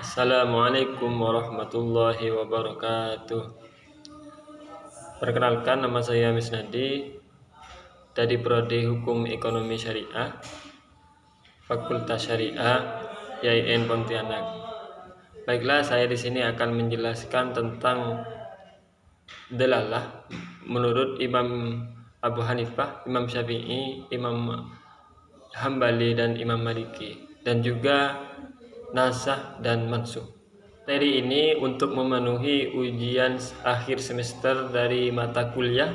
Assalamualaikum warahmatullahi wabarakatuh. Perkenalkan, nama saya Misnadi dari Prodi Hukum Ekonomi Syariah, Fakultas Syariah YIN Pontianak. Baiklah, saya di sini akan menjelaskan tentang dalalah menurut Imam Abu Hanifah, Imam Syafi'i, Imam Hambali dan Imam Maliki, dan juga nasah dan mansuh. Materi ini untuk memenuhi ujian akhir semester dari mata kuliah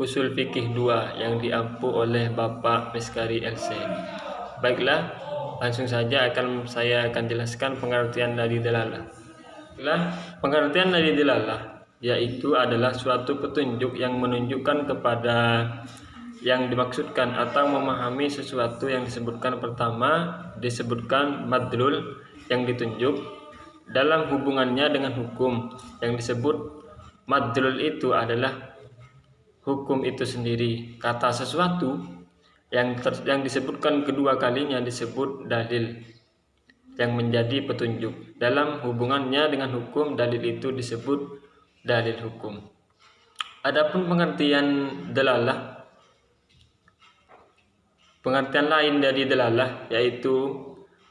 Usul Fikih 2 yang diampu oleh Bapak Miskari LC. Baiklah, langsung saja saya akan jelaskan pengertian dari dalalah. Pengertian dari dalalah yaitu adalah suatu petunjuk yang menunjukkan kepada yang dimaksudkan atau memahami sesuatu yang disebutkan. Pertama, disebutkan madlul yang ditunjuk dalam hubungannya dengan hukum. Yang disebut madlul itu adalah hukum itu sendiri. Kata sesuatu yang disebutkan kedua kalinya disebut dalil yang menjadi petunjuk. Dalam hubungannya dengan hukum, dalil itu disebut dalil hukum. Adapun pengertian dalalah, pengertian lain dari dalalah yaitu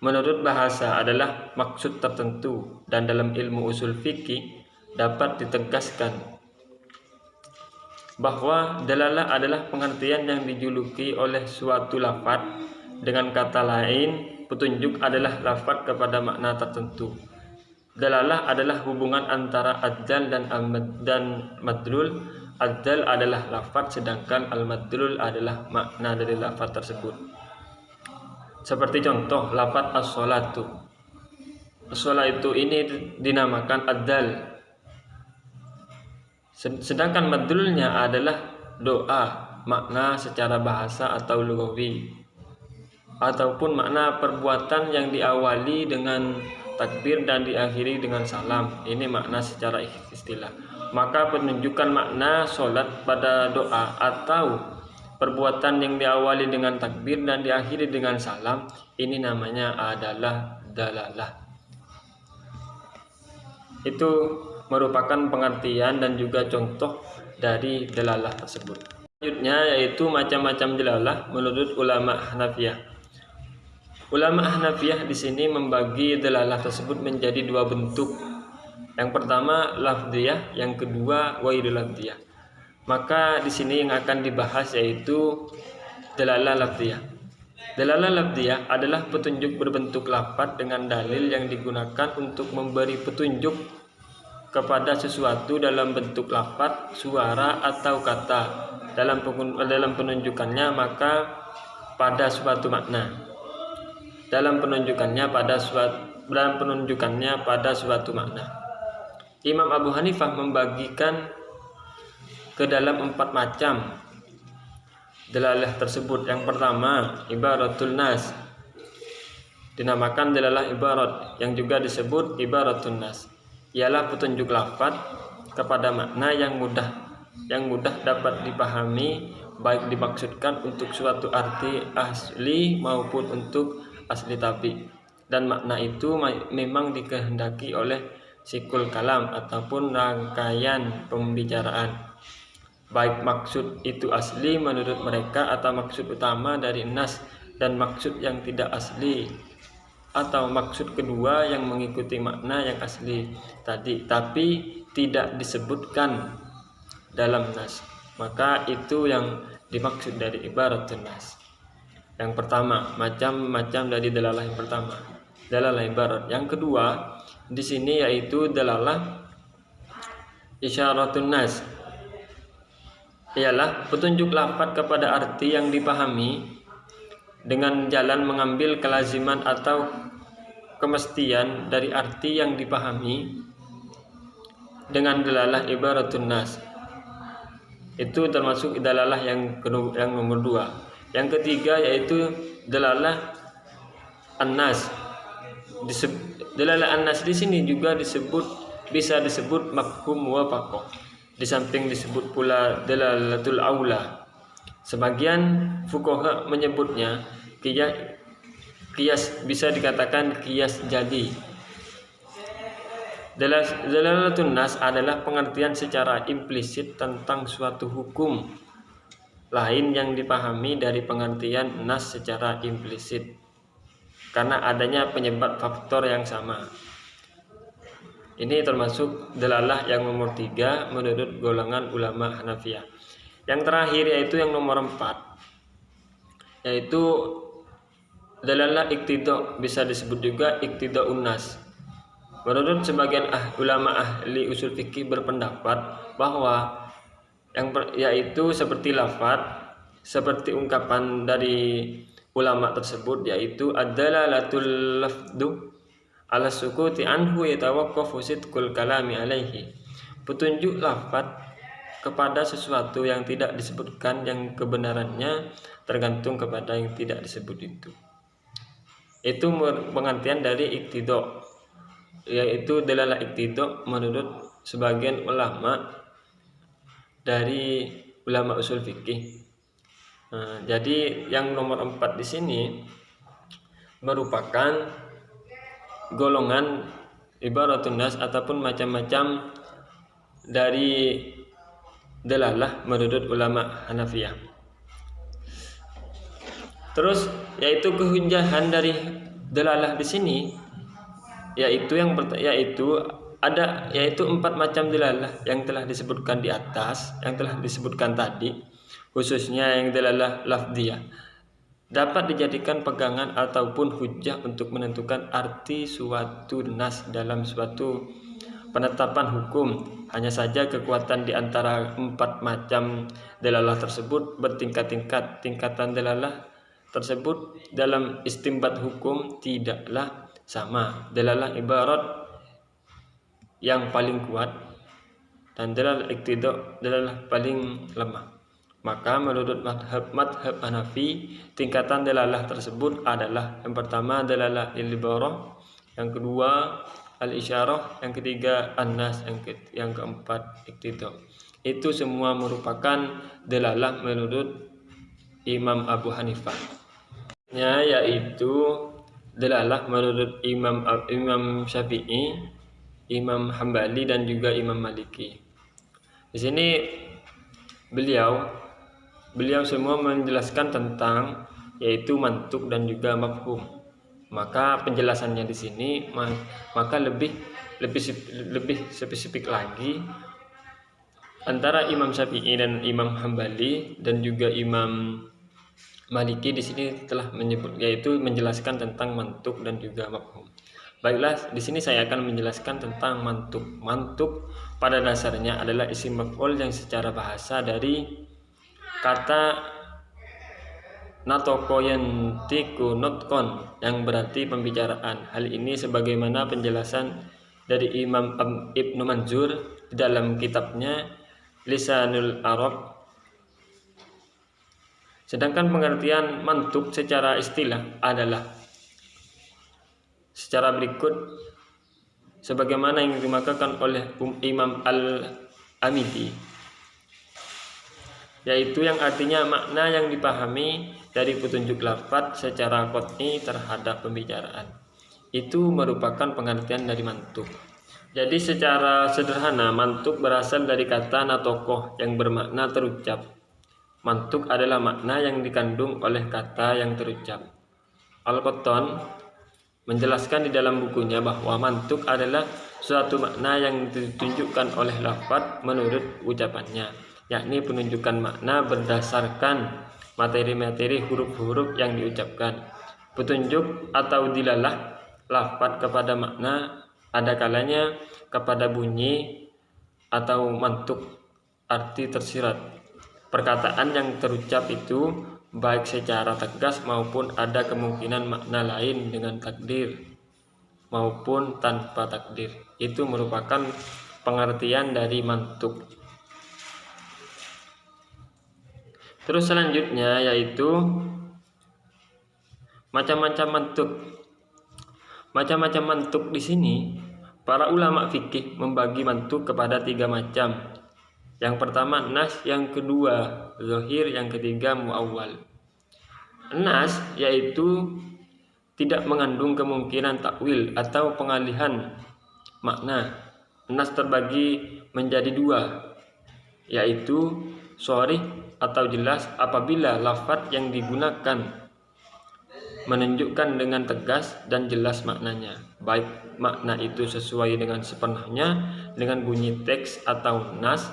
menurut bahasa adalah maksud tertentu, dan dalam ilmu usul fikih dapat ditegaskan bahwa dalalah adalah pengertian yang dijuluki oleh suatu lafaz. Dengan kata lain, petunjuk adalah lafaz kepada makna tertentu. Dalalah adalah hubungan antara adzal dan madlul. Adzal adalah lafaz, sedangkan al-madlul adalah makna dari lafaz tersebut. Seperti contoh lafaz as-sholatu. As-sholatu ini dinamakan adzal, sedangkan madlulnya adalah doa, makna secara bahasa atau lughawi, ataupun makna perbuatan yang diawali dengan takbir dan diakhiri dengan salam. Ini makna secara istilah. Maka penunjukan makna sholat pada doa atau perbuatan yang diawali dengan takbir dan diakhiri dengan salam, ini namanya adalah dalalah. Itu merupakan pengertian dan juga contoh dari dalalah tersebut. Selanjutnya yaitu macam-macam dalalah menurut ulama Hanafiyah. Ulama Hanafiyah di sini membagi dalalah tersebut menjadi dua bentuk. Yang pertama lafdhiyah, yang kedua ghairul lafdhiyah. Maka di sini yang akan dibahas yaitu dalalah lafdhiyah. Dalalah lafdhiyah adalah petunjuk berbentuk lafaz dengan dalil yang digunakan untuk memberi petunjuk kepada sesuatu dalam bentuk lafaz, suara atau kata dalam penunjukannya maka pada suatu makna. Dalam penunjukannya pada suatu makna. Imam Abu Hanifah membagikan ke dalam 4 macam dalalah tersebut. Yang pertama, ibaratul nas, dinamakan dalalah ibarat, yang juga disebut ibaratun nas, ialah petunjuk lafaz kepada makna yang mudah dapat dipahami, baik dimaksudkan untuk suatu arti asli maupun untuk asli tabi, dan makna itu memang dikehendaki oleh sikul kalam ataupun rangkaian pembicaraan, baik maksud itu asli menurut mereka atau maksud utama dari nas, dan maksud yang tidak asli atau maksud kedua yang mengikuti makna yang asli tadi tapi tidak disebutkan dalam nas. Maka itu yang dimaksud dari ibaratun nas. Yang pertama, macam-macam dari dalalah yang pertama, dalalah ibarat. Yang kedua di sini yaitu dalalah isyaratun nas, ialah petunjuk lafaz kepada arti yang dipahami dengan jalan mengambil kelaziman atau kemestian dari arti yang dipahami dengan dalalah ibaratun nas. Itu termasuk dalalah yang nomor 2. Yang ketiga yaitu dalalah an-nas. Dalalah an-nas di sini juga bisa disebut mafhum muwafaqah. Di samping disebut pula dalalatul aula. Sebagian fuqaha menyebutnya qiyas, bisa dikatakan qiyas jadi. Dalalatun nas adalah pengertian secara implisit tentang suatu hukum lain yang dipahami dari pengertian nas secara implisit karena adanya penyebab faktor yang sama. Ini termasuk dalalah yang nomor 3 menurut golongan ulama Hanafiyah. Yang terakhir yaitu yang nomor 4, yaitu dalalah iqtida, bisa disebut juga iqtida'un nas. Menurut sebagian ulama ahli usul fikih berpendapat bahwa yaitu seperti lafaz, seperti ungkapan dari ulama tersebut, yaitu ad-dalalatul lafdu ala sukuti anhu yatawaqqafu sidqul kalami alaihi. Petunjuk lafaz kepada sesuatu yang tidak disebutkan yang kebenarannya tergantung kepada yang tidak disebut itu. Itu pengertian dari iqtida, yaitu dalalah iqtida menurut sebagian ulama dari ulama usul fikih. Jadi yang nomor 4 di sini merupakan golongan ibaratun nas ataupun macam-macam dari dalalah menurut ulama Hanafiyah. Terus yaitu kehujjahan dari dalalah di sini yaitu 4 macam dalalah yang telah disebutkan di atas, yang telah disebutkan tadi, khususnya yang dalalah lafdiyah, dapat dijadikan pegangan ataupun hujjah untuk menentukan arti suatu nas dalam suatu penetapan hukum. Hanya saja kekuatan di antara 4 macam dalalah tersebut bertingkat-tingkat. Tingkatan dalalah tersebut dalam istimbat hukum tidaklah sama. Dalalah ibarat yang paling kuat dan dalalah iqtida dalalah paling lemah. Maka menurut madhab Hanafi, tingkatan dalalah tersebut adalah yang pertama dalalah al-ibarah, yang kedua al-isyarah, yang ketiga an-nas, yang keempat iqtida. Itu semua merupakan dalalah menurut Imam Abu Hanifah. Yaitu dalalah menurut Imam Syafi'i, Imam Hambali dan juga Imam Maliki. Di sini beliau semua menjelaskan tentang yaitu mantuk dan juga mafhum. Maka penjelasannya di sini maka lebih spesifik lagi antara Imam Syafi'i dan Imam Hambali dan juga Imam Maliki di sini telah menyebut, yaitu menjelaskan tentang mantuk dan juga mafhum. Baiklah, di sini saya akan menjelaskan tentang mantuk. Mantuk pada dasarnya adalah isim maf'ul yang secara bahasa dari kata natoko yantiku notkon, yang berarti pembicaraan. Hal ini sebagaimana penjelasan dari Imam Ibnu Manzur di dalam kitabnya Lisanul Arab. Sedangkan pengertian mantuk secara istilah adalah secara berikut sebagaimana yang dimakamkan oleh Imam Al-Amidi, yaitu yang artinya makna yang dipahami dari petunjuk lafaz secara qat'i terhadap pembicaraan. Itu merupakan pengertian dari mantuk. Jadi secara sederhana mantuk berasal dari kata natokoh yang bermakna terucap. Mantuk adalah makna yang dikandung oleh kata yang terucap. Al-Qattan menjelaskan di dalam bukunya bahwa mantuk adalah suatu makna yang ditunjukkan oleh lafaz menurut ucapannya, yakni penunjukan makna berdasarkan materi-materi huruf-huruf yang diucapkan. Petunjuk atau dilalah lafaz kepada makna ada kalanya kepada bunyi atau mantuk arti tersirat. Perkataan yang terucap itu baik secara tegas maupun ada kemungkinan makna lain dengan takdir maupun tanpa takdir. Itu merupakan pengertian dari mantuk. Terus selanjutnya yaitu macam-macam mantuk. Macam-macam mantuk di sini para ulama fikih membagi mantuk kepada 3 macam. Yang pertama nas, yang kedua zahir, yang ketiga muawwal. Nas yaitu tidak mengandung kemungkinan takwil atau pengalihan makna. nas terbagi menjadi dua, yaitu sharih atau jelas apabila lafaz yang digunakan menunjukkan dengan tegas dan jelas maknanya, baik makna itu sesuai dengan sepenuhnya dengan bunyi teks atau nas,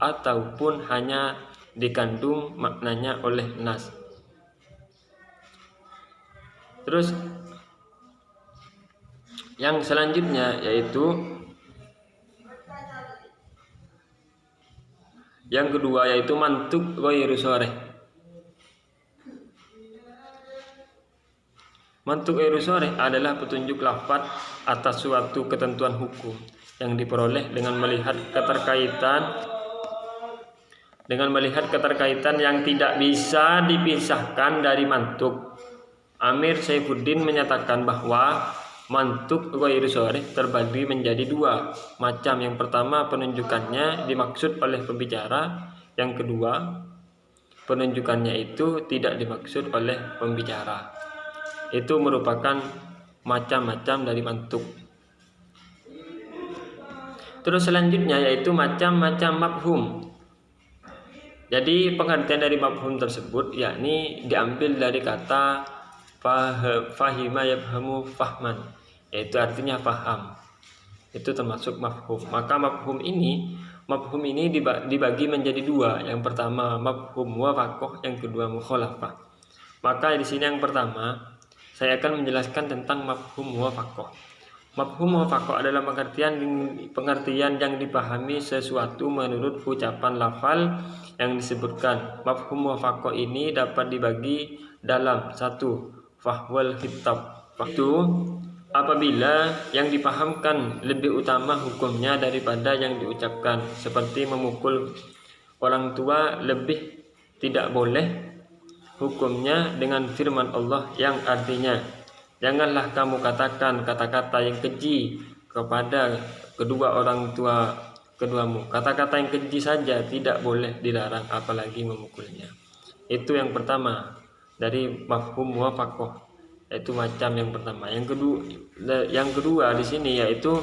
ataupun hanya dikandung maknanya oleh nas. Terus yang selanjutnya yaitu yang kedua yaitu mantuk ghairu sharih. Mantuk ghairu sharih adalah petunjuk lafaz atas suatu ketentuan hukum yang diperoleh dengan melihat keterkaitan yang tidak bisa dipisahkan dari mantuk. Amir Saifuddin menyatakan bahwa mantuk ghairu sharih terbagi menjadi dua macam. Yang pertama, penunjukannya dimaksud oleh pembicara. Yang kedua, penunjukannya itu tidak dimaksud oleh pembicara. Itu merupakan macam-macam dari mantuk. Terus selanjutnya yaitu macam-macam mafhum. Jadi pengertian dari mafhum tersebut yakni diambil dari kata fahima yafhamu fahman, yaitu artinya faham. Itu termasuk mafhum. Maka mafhum ini dibagi menjadi dua. Yang pertama mafhum muwafaqah, yang kedua mukhalafah. Maka di sini yang pertama saya akan menjelaskan tentang mafhum muwafaqah. Mafhum muwafaqah adalah pengertian yang dipahami sesuatu menurut ucapan lafal yang disebutkan. Mafhum muwafaqah ini dapat dibagi dalam satu, fahwal khitab. Itu apabila yang dipahamkan lebih utama hukumnya daripada yang diucapkan, seperti memukul orang tua lebih tidak boleh hukumnya dengan firman Allah yang artinya, janganlah kamu katakan kata-kata yang keji kepada kedua orang tua keduamu. Kata-kata yang keji saja tidak boleh dilarang, apalagi memukulnya. Itu yang pertama dari mafhum muwafaqah, yaitu macam yang pertama. Yang kedua di sini yaitu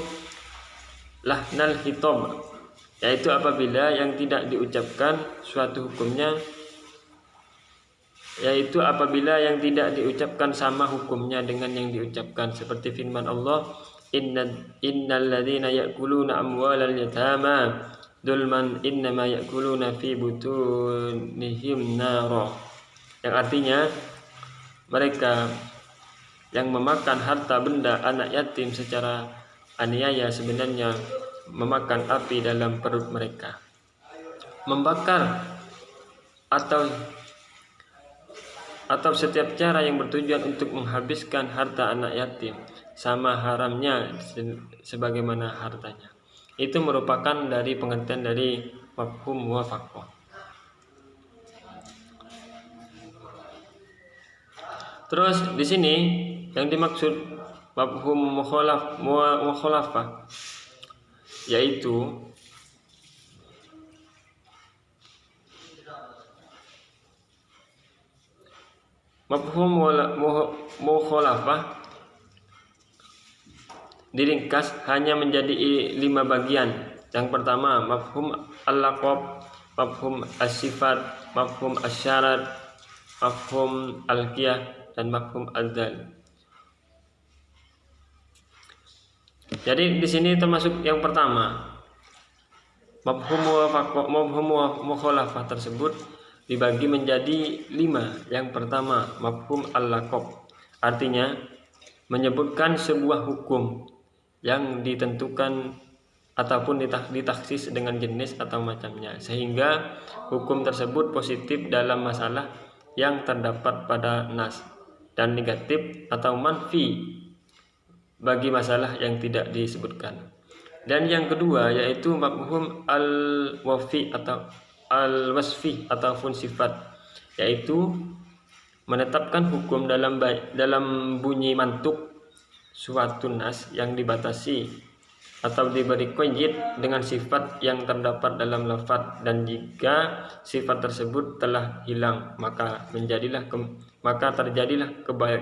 lahnal khitab, yaitu apabila yang tidak diucapkan suatu hukumnya, yaitu apabila yang tidak diucapkan sama hukumnya dengan yang diucapkan, seperti firman Allah, innal ladzina ya'kuluna amwalal yatama dzulman innama ya'kuluna fi butunihim nara, yang artinya mereka yang memakan harta benda anak yatim secara aniaya sebenarnya memakan api dalam perut mereka. Membakar atau setiap cara yang bertujuan untuk menghabiskan harta anak yatim sama haramnya sebagaimana hartanya. Itu merupakan dari pengertian dari mafhum muwafaqah. Terus di sini yang dimaksud mafhum mukhalafah yaitu mafhum mukhalafah diringkas hanya menjadi 5 bagian. Yang pertama mafhum al-laqab, mafhum as-sifat, mafhum asyarat, mafhum al-qiyah, dan mafhum al-dal. Jadi di sini termasuk yang pertama mafhum mukhalafah tersebut dibagi menjadi 5. Yang pertama mafhum al-laqab, artinya menyebutkan sebuah hukum yang ditentukan ataupun ditaksis dengan jenis atau macamnya, sehingga hukum tersebut positif dalam masalah yang terdapat pada nas, dan negatif atau manfi bagi masalah yang tidak disebutkan. Dan yang kedua yaitu mafhum al-wafi atau al-wasfi ataupun sifat, yaitu menetapkan hukum dalam bunyi mantuk suatu nas yang dibatasi atau diberi qaid dengan sifat yang terdapat dalam lafaz, dan jika sifat tersebut telah hilang maka terjadilah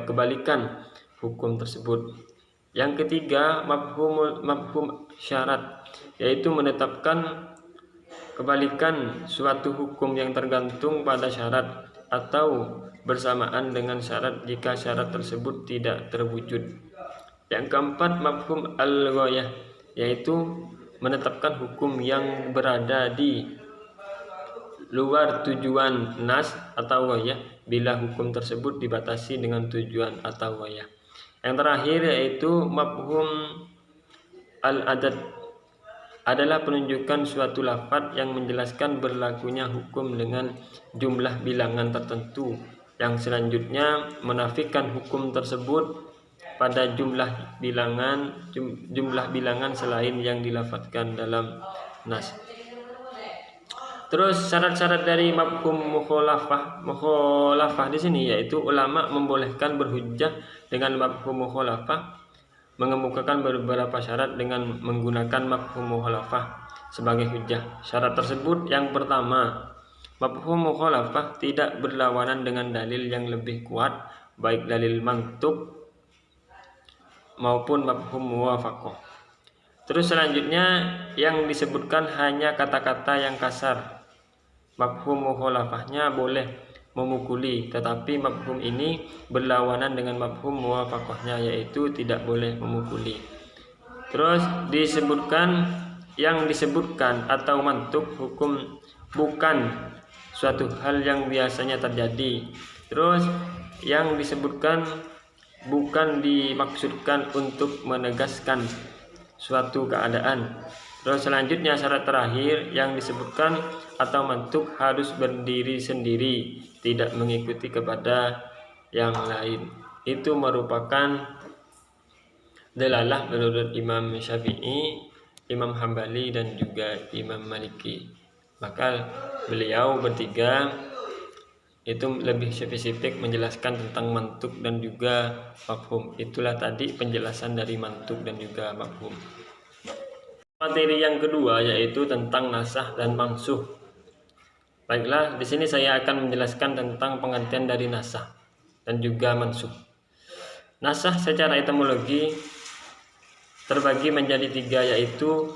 kebalikan hukum tersebut. Yang ketiga, mafhum syarat, yaitu menetapkan kebalikan suatu hukum yang tergantung pada syarat atau bersamaan dengan syarat jika syarat tersebut tidak terwujud. Yang keempat, mafhum al-ghayah, yaitu menetapkan hukum yang berada di luar tujuan nas atau ghayah bila hukum tersebut dibatasi dengan tujuan atau ghayah. Yang terakhir yaitu mafhum al-adad, adalah penunjukan suatu lafaz yang menjelaskan berlakunya hukum dengan jumlah bilangan tertentu, yang selanjutnya menafikan hukum tersebut pada jumlah bilangan selain yang dilafadzkan dalam nas. Terus syarat-syarat dari mafhum mukhalafah di sini yaitu ulama membolehkan berhujjah dengan mafhum mukhalafah, mengemukakan beberapa syarat dengan menggunakan mafhum mukhalafah sebagai hujjah. Syarat tersebut yang pertama, mafhum mukhalafah tidak berlawanan dengan dalil yang lebih kuat, baik dalil mantuk maupun mafhum muwafaqah. Terus selanjutnya yang disebutkan hanya kata-kata yang kasar. Mafhum mukhalafahnya boleh memukuli, tetapi mafhum ini berlawanan dengan mafhum muwafaqahnya, yaitu tidak boleh memukuli. Terus disebutkan yang disebutkan atau mantuk hukum bukan suatu hal yang biasanya terjadi. Terus yang disebutkan bukan dimaksudkan untuk menegaskan suatu keadaan. Terus selanjutnya syarat terakhir yang disebutkan atau mantuk harus berdiri sendiri, tidak mengikuti kepada yang lain. Itu merupakan dalalah menurut Imam Syafi'i, Imam Hambali dan juga Imam Maliki. Maka beliau bertiga itu lebih spesifik menjelaskan tentang mantuk dan juga mafhum. Itulah tadi penjelasan dari mantuk dan juga mafhum. Materi yang kedua yaitu tentang nasah dan mansuh. Baiklah, di sini saya akan menjelaskan tentang pengertian dari nasah dan juga mansuh. Nasah secara etimologi terbagi menjadi tiga, yaitu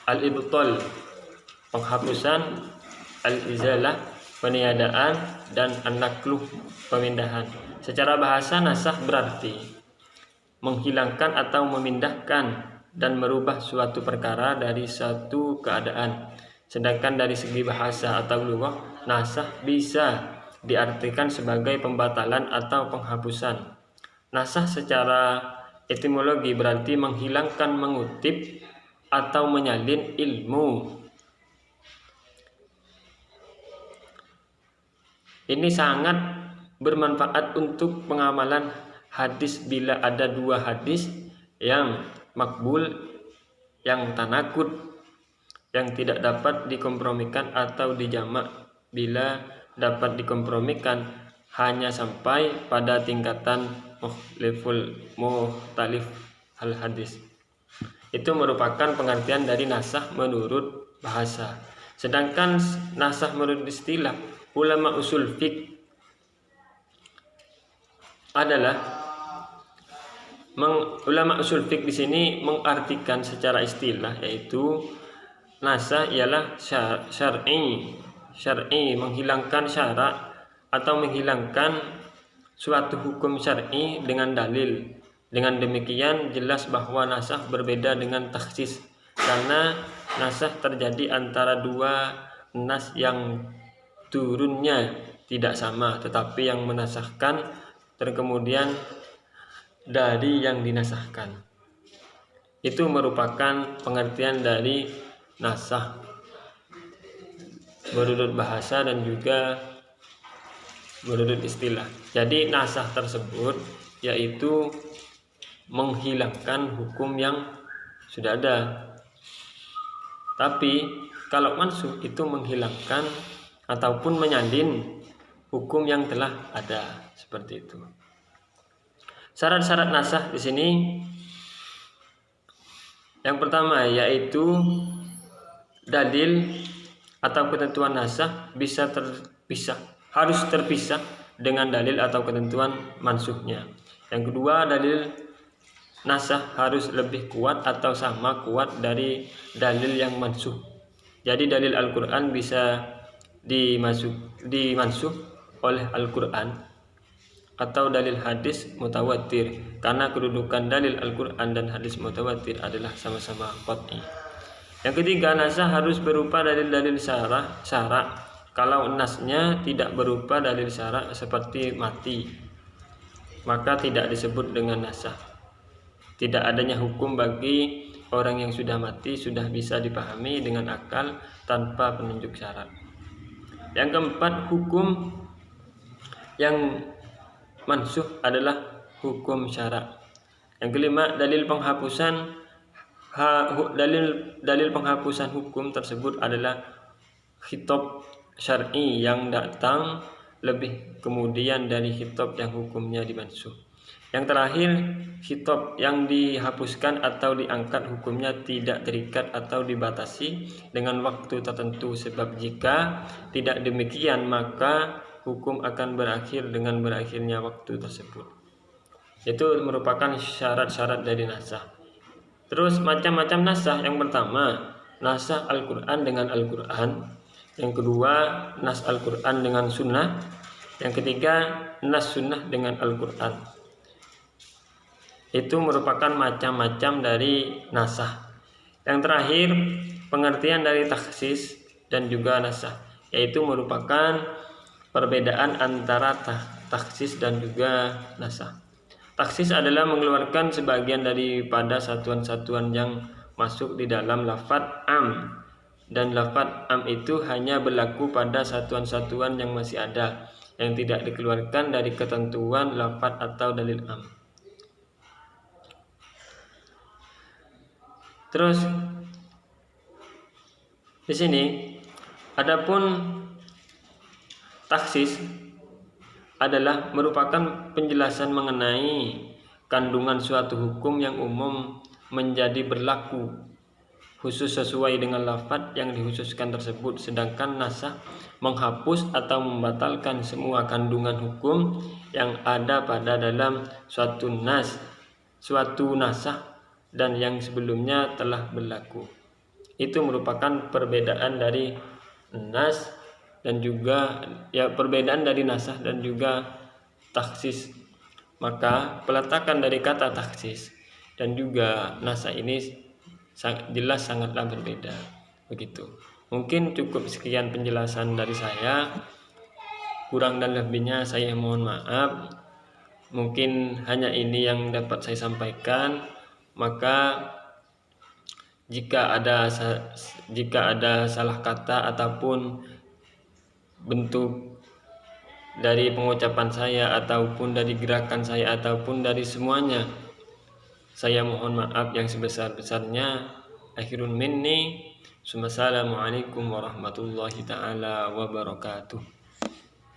al-ibtal, penghapusan, al-izalah, peniadaan, dan an-nakluh, pemindahan. Secara bahasa, nasah berarti menghilangkan atau memindahkan dan merubah suatu perkara dari satu keadaan. Sedangkan dari segi bahasa atau lughah, nasah bisa diartikan sebagai pembatalan atau penghapusan. Nasah secara etimologi berarti menghilangkan, mengutip, atau menyalin ilmu. Ini sangat bermanfaat untuk pengamalan hadis bila ada dua hadis yang makbul, yang tanakut, yang tidak dapat dikompromikan atau dijamak. Bila dapat dikompromikan hanya sampai pada tingkatan mukhtalif al hadis. Itu merupakan pengertian dari nasah menurut bahasa. Sedangkan nasah menurut istilah ulama usul fiqh adalah ulama usul fiqh di sini mengartikan secara istilah, yaitu nasah ialah syar'i, menghilangkan syarak atau menghilangkan suatu hukum syar'i dengan dalil. Dengan demikian jelas bahwa nasah berbeda dengan takhsis, karena nasah terjadi antara dua nas yang turunnya tidak sama, tetapi yang menasahkan terkemudian dari yang dinasahkan. Itu merupakan pengertian dari nasah menurut bahasa dan juga menurut istilah. Jadi nasah tersebut yaitu menghilangkan hukum yang sudah ada. Tapi kalau mansuh itu menghilangkan ataupun menyalin hukum yang telah ada, seperti itu. Syarat-syarat nasah di sini yang pertama yaitu dalil atau ketentuan nasah harus terpisah dengan dalil atau ketentuan mansuhnya. Yang kedua, dalil nasah harus lebih kuat atau sama kuat dari dalil yang mansuh. Jadi dalil Al-Quran bisa dimansuh oleh Al-Quran atau dalil hadis mutawatir, karena kedudukan dalil Al-Quran dan hadis mutawatir adalah sama-sama qat'i. Yang ketiga, nasah harus berupa dalil-dalil syara'. Kalau nasnya tidak berupa dalil syara' seperti mati, maka tidak disebut dengan nasah. Tidak adanya hukum bagi orang yang sudah mati sudah bisa dipahami dengan akal tanpa penunjuk syarat. Yang keempat, hukum yang mansuh adalah hukum syara'. Yang kelima, dalil penghapusan hukum tersebut adalah khitab syar'i yang datang lebih kemudian dari khitab yang hukumnya dimansuh. Yang terakhir, khitab yang dihapuskan atau diangkat hukumnya tidak terikat atau dibatasi dengan waktu tertentu, sebab jika tidak demikian maka hukum akan berakhir dengan berakhirnya waktu tersebut. Itu merupakan syarat-syarat dari nasah. Terus macam-macam nasah. Yang pertama, nasah Al-Quran dengan Al-Quran. Yang kedua, nas Al-Quran dengan sunnah. Yang ketiga, nas sunnah dengan Al-Quran. Itu merupakan macam-macam dari nasah. Yang terakhir, pengertian dari taksis dan juga nasah, yaitu merupakan perbedaan antara taksis dan juga nasah. Taksis adalah mengeluarkan sebagian daripada satuan-satuan yang masuk di dalam lafadz am, dan lafadz am itu hanya berlaku pada satuan-satuan yang masih ada, yang tidak dikeluarkan dari ketentuan lafadz atau dalil am. Terus di sini adapun taksis adalah merupakan penjelasan mengenai kandungan suatu hukum yang umum menjadi berlaku khusus sesuai dengan lafadz yang dikhususkan tersebut, sedangkan nasah menghapus atau membatalkan semua kandungan hukum yang ada pada dalam suatu nasah dan yang sebelumnya telah berlaku. Itu merupakan perbedaan dari nas dan juga perbedaan dari nasah dan juga taksis. Maka peletakan dari kata taksis dan juga nasah ini jelas sangatlah berbeda. Begitu. Mungkin cukup sekian penjelasan dari saya. Kurang dan lebihnya saya mohon maaf. Mungkin hanya ini yang dapat saya sampaikan. Maka jika ada salah kata ataupun bentuk dari pengucapan saya ataupun dari gerakan saya ataupun dari semuanya, saya mohon maaf yang sebesar-besarnya. Akhirun minni. Wassalamualaikum warahmatullahi taala wabarakatuh.